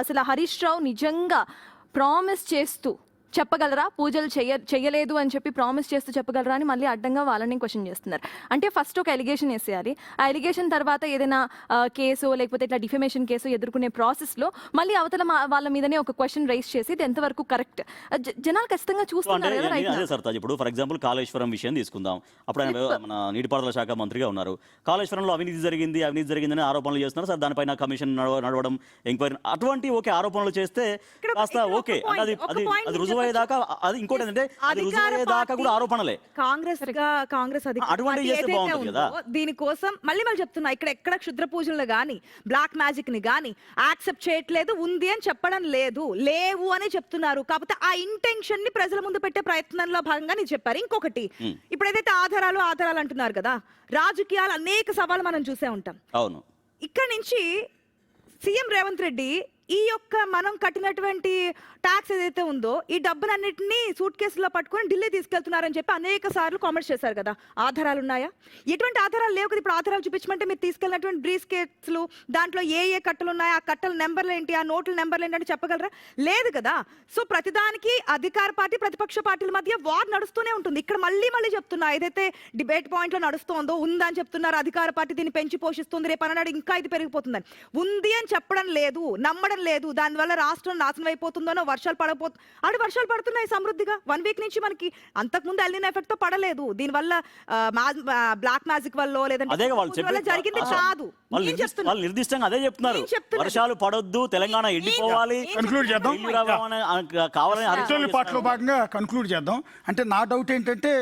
అసలు హరీష్ రావు నిజంగా ప్రామిస్ చేస్తూ చెప్పగలరా, పూజలు చెయ్యలేదు అని చెప్పి ప్రామిస్ చేస్తూ చెప్పగలరా అని మళ్ళీ అడ్డంగా వాళ్ళని క్వశ్చన్ చేస్తున్నారు. అంటే ఫస్ట్ ఒక ఎలిగేషన్ వేసేయాలి, ఆ ఎలిగేషన్ తర్వాత ఏదైనా కేసు లేకపోతే ఇట్లా డిఫెమేషన్ కేసు ఎదుర్కొనే ప్రాసెస్లో మళ్ళీ అవతల వాళ్ళ మీదనే ఒక క్వశ్చన్ రైజ్ చేసి ఇది ఎంతవరకు కరెక్ట్ జనాలు ఖచ్చితంగా చూస్తున్నారు కదా. అదే సార్, ఇప్పుడు ఫర్ ఎగ్జాంపుల్ కాళేశ్వరం విషయం తీసుకుందాం. అప్పుడు ఆయన మన నీటిపారుదల శాఖ మంత్రిగా ఉన్నారు. కాళేశ్వరంలో అవినీతి జరిగిందని ఆరోపణలు చేస్తున్నారు సార్. దానిపైన కమిషన్ నడవడం, ఎంక్వైరీ, అటువంటి ఆరోపణలు చేస్తే కాస్త ఓకే, అది రుజువు దాకా అది ఇంకోటి ఏంటంటే దాకా కూడా ఆరోపణలే. కాంగ్రెస్ అటువంటి చేస్తే బాగుంటుంది కదా. దీనికోసం మళ్ళీ చెప్తున్నా, ఇక్కడ ఎక్కడ క్షుద్ర పూజలు గానీ బ్లాక్ మ్యాజిక్ ని గానీ యాక్సెప్ట్ చేయట్లేదు, ఉంది అని చెప్పడం లేదు, లేవు అని చెప్తున్నారు. కాకపోతే ఆ ఇంటెన్షన్ ని ప్రజల ముందు పెట్టే ప్రయత్నంలో భాగంగా నేను చెప్పారు. ఇంకొకటి, ఇప్పుడు ఏదైతే ఆధారాలు అంటున్నారు కదా, రాజకీయాలు అనేక సవాళ్ళు మనం చూసే ఉంటాం. అవును, ఇక్కడ నుంచి సీఎం రేవంత్ రెడ్డి ఈ యొక్క మనం కట్టినటువంటి ట్యాక్స్ ఏదైతే ఉందో ఈ డబ్బునన్నింటినీ సూట్ కేసులో పట్టుకొని ఢిల్లీ తీసుకెళ్తున్నారని చెప్పి అనేక సార్లు కామెంట్స్ చేశారు కదా. ఆధారాలు ఉన్నాయా? ఎటువంటి ఆధారాలు లేవు కదా. ఇప్పుడు ఆధారాలు చూపించమంటే మీరు తీసుకెళ్ళినటువంటి బ్రీఫ్ కేసులు దాంట్లో ఏ కట్టలు ఉన్నాయో, ఆ కట్టల నెంబర్లు ఏంటి, ఆ నోట్ల నెంబర్లు ఏంటి అంటే చెప్పగలరా? లేదు కదా. సో ప్రతిదానికి అధికార పార్టీ ప్రతిపక్ష పార్టీల మధ్య వార్ నడుస్తూనే ఉంటుంది. ఇక్కడ మళ్ళీ చెప్తున్నా, ఏదైతే డిబేట్ పాయింట్ లో నడుస్తోందో ఉందని చెప్తున్నారు, అధికార పార్టీ దీన్ని పెంచి పోషిస్తుంది, రేపు అన్నాడు ఇంకా ఇది పెరిగిపోతుందని. ఉంది అని చెప్పడం లేదు, నమ్మడం లేదు. దానివల్ల రాష్ట్రం నాశనం అయిపోతుందనో, వర్షాలు వర్షాలు పడుతున్నాయి సమృద్ధిగా. 1 వీక్ నుంచి మనకి అంతకుముందు ఎల్నినో ఎఫెక్ట్ తో పడలేదు. దీనివల్ల బ్లాక్ మ్యాజిక్ వల్ల లేదంటే జరిగింది కాదు. వాళ్ళు నిర్దిష్టంగా అదే చెప్తున్నారు, వర్షాలు పడొద్దు, తెలంగాణ ఎండిపోవాలి. కన్క్లూడ్ చేద్దాం, పాటలో భాగంగా కన్క్లూడ్ చేద్దాం. అంటే నా డౌట్ ఏంటంటే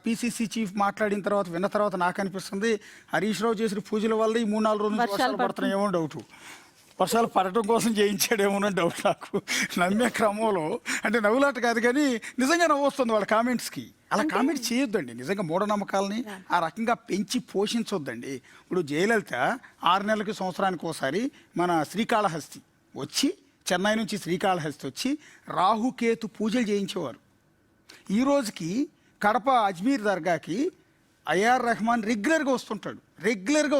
పిసిసి చీఫ్ మాట్లాడిన తర్వాత విన్న తర్వాత నాకు అనిపిస్తుంది హరీష్ రావు చేసిన పూజల వల్ల ఈ 3-4 రోజులు వర్షాలు పడుతున్నాయేమో డౌట్. వర్షాలు పడటం కోసం చేయించాడేమోనని డౌట్ నాకు. నమ్మే క్రమంలో అంటే నవ్వులాట కాదు, కానీ నిజంగా నవ్వు వస్తుంది వాళ్ళ కామెంట్స్కి. అలా కామెంట్ చేయొద్దండి. నిజంగా మూఢనమ్మకాలని ఆ రకంగా పెంచి పోషించొద్దండి. ఇప్పుడు జయలలిత 6 నెలలకి సంవత్సరానికి ఒకసారి మన శ్రీకాళహస్తి వచ్చి, చెన్నై నుంచి శ్రీకాళహస్తి వచ్చి రాహుకేతు పూజలు చేయించేవారు. ఈ రోజుకి కడప అజ్మీర్ దర్గాకి ఐఆర్ రెహమాన్ రెగ్యులర్గా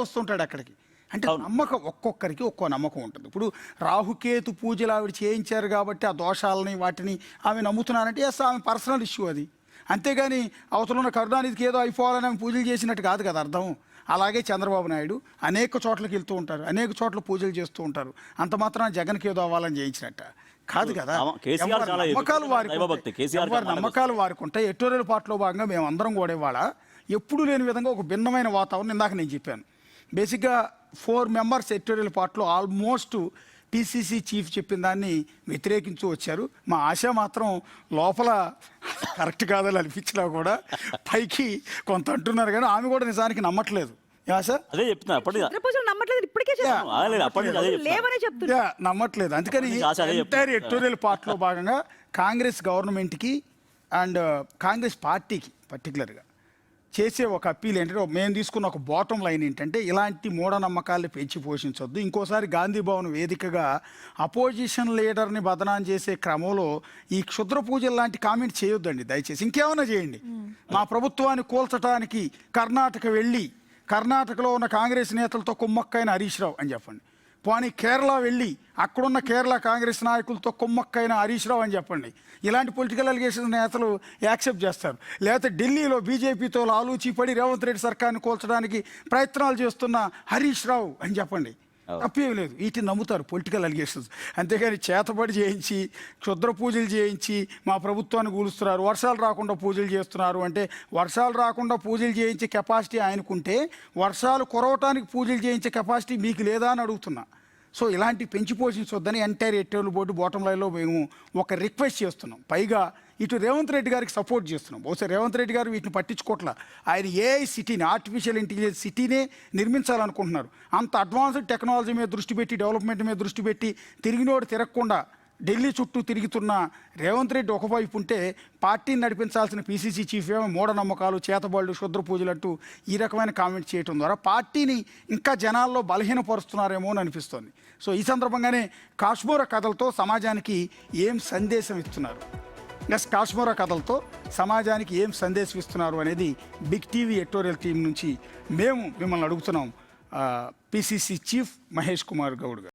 వస్తుంటాడు అక్కడికి. అంటే నమ్మకం ఒక్కొక్కరికి ఒక్కో నమ్మకం ఉంటుంది. ఇప్పుడు రాహుకేతు పూజలు ఆవిడ చేయించారు కాబట్టి ఆ దోషాలని వాటిని ఆమె నమ్ముతున్నారంటే ఎస్, ఆమె పర్సనల్ ఇష్యూ అది. అంతేగాని అవతల కరుణానిధికి ఏదో అయిపోవాలని ఆమె పూజలు చేసినట్టు కాదు కదా అర్థం. అలాగే చంద్రబాబు నాయుడు అనేక చోట్లకి వెళ్తూ ఉంటారు, అనేక చోట్ల పూజలు చేస్తూ ఉంటారు. అంత మాత్రాన జగన్కి ఏదో అవ్వాలని చేయించినట్ట కాదు కదా. నమ్మకాలు వారికి ఉంటాయి. ఎడిటోరియల్ పార్ట్లో భాగంగా మేము అందరం కూడా ఇవాళ ఎప్పుడు లేని విధంగా ఒక భిన్నమైన వాతావరణం ఇందాక నేను చెప్పాను. బేసిక్గా 4 మెంబర్స్ ఎడిటోరియల్ పార్ట్లో ఆల్మోస్ట్ పిసిసి చీఫ్ చెప్పిన దాన్ని వ్యతిరేకించు వచ్చారు. మా ఆశ మాత్రం లోపల కరెక్ట్ కాదని అనిపించినా కూడా పైకి కొంత అంటున్నారు, కానీ ఆమె కూడా నిజానికి నమ్మట్లేదు. అదే చెప్తున్నా, నమ్మట్లేదు. అందుకని ఎంటైర్ ఎడిటోరియల్ పార్ట్లో భాగంగా కాంగ్రెస్ గవర్నమెంట్కి అండ్ కాంగ్రెస్ పార్టీకి పర్టికులర్గా చేసే ఒక అప్పీల్ ఏంటంటే, మేము తీసుకున్న ఒక బాటం లైన్ ఏంటంటే, ఇలాంటి మూఢనమ్మకాలను పెంచి పోషించొద్దు. ఇంకోసారి గాంధీ భవన్ వేదికగా అపోజిషన్ లీడర్ని బదనాం చేసే క్రమంలో ఈ క్షుద్ర పూజలు లాంటి కామెంట్ చేయొద్దండి దయచేసి. ఇంకేమైనా చేయండి. మా ప్రభుత్వాన్ని కూల్చడానికి కర్ణాటక వెళ్ళి కర్ణాటకలో ఉన్న కాంగ్రెస్ నేతలతో కుమ్మక్కైన హరీష్ రావు అని చెప్పండి. పోనీ కేరళ వెళ్ళి అక్కడున్న కేరళ కాంగ్రెస్ నాయకులతో కుమ్మక్కైన హరీష్ రావు అని చెప్పండి. ఇలాంటి పొలిటికల్ అలిగేషన్ నేతలు యాక్సెప్ట్ చేస్తారు. లేకపోతే ఢిల్లీలో బీజేపీతో లాలూచి పడి రేవంత్ రెడ్డి సర్కార్ని కూల్చడానికి ప్రయత్నాలు చేస్తున్న హరీష్ రావు అని చెప్పండి. తప్పేం లేదు, వీటిని నమ్ముతారు పొలిటికల్ అలిగేషన్స్. అంతేగాని చేతబడి చేయించి క్షుద్ర పూజలు చేయించి మా ప్రభుత్వాన్ని కూలుస్తున్నారు, వర్షాలు రాకుండా పూజలు చేస్తున్నారు అంటే, వర్షాలు రాకుండా పూజలు చేయించే కెపాసిటీ ఆయనకుంటే వర్షాలు కురవటానికి పూజలు చేయించే కెపాసిటీ మీకు లేదా అని అడుగుతున్నా. సో ఇలాంటి పెంచి పోషించొద్దని ఎంటైర్ ఎట్టేళ్ళు బోర్డు బాటం లైన్లో మేము ఒక రిక్వెస్ట్ చేస్తున్నాం. పైగా ఇటు రేవంత్ రెడ్డి గారికి సపోర్ట్ చేస్తున్నాం. బహుశా రేవంత్ రెడ్డి గారు వీటిని పట్టించుకోవట్లా. ఆయన ఏఐ సిటీని, ఆర్టిఫిషియల్ ఇంటెలిజెన్స్ సిటీనే నిర్మించాలనుకుంటున్నారు. అంత అడ్వాన్స్డ్ టెక్నాలజీ మీద దృష్టి పెట్టి, డెవలప్మెంట్ మీద దృష్టి పెట్టి తిరిగినోడు తిరగకుండా ఢిల్లీ చుట్టూ తిరుగుతున్న రేవంత్ రెడ్డి ఒకవైపు ఉంటే, పార్టీని నడిపించాల్సిన పీసీసీ చీఫ్ ఏమో మూఢనమ్మకాలు, చేతబడులు, క్షుద్ర పూజలు అంటూ ఈ రకమైన కామెంట్ చేయడం ద్వారా పార్టీని ఇంకా జనాల్లో బలహీనపరుస్తున్నారేమో అని అనిపిస్తోంది. సో ఈ సందర్భంగానే కాశ్మీర కథలతో సమాజానికి ఏం సందేశం ఇస్తున్నారు, కాశ్మీర కథలతో సమాజానికి ఏం సందేశం ఇస్తున్నారు అనేది బిగ్ టీవీ ఎడిటోరియల్ టీం నుంచి మేము మిమ్మల్ని అడుగుతున్నాం. పీసీసీ చీఫ్ మహేష్ కుమార్ గౌడ్ గారు.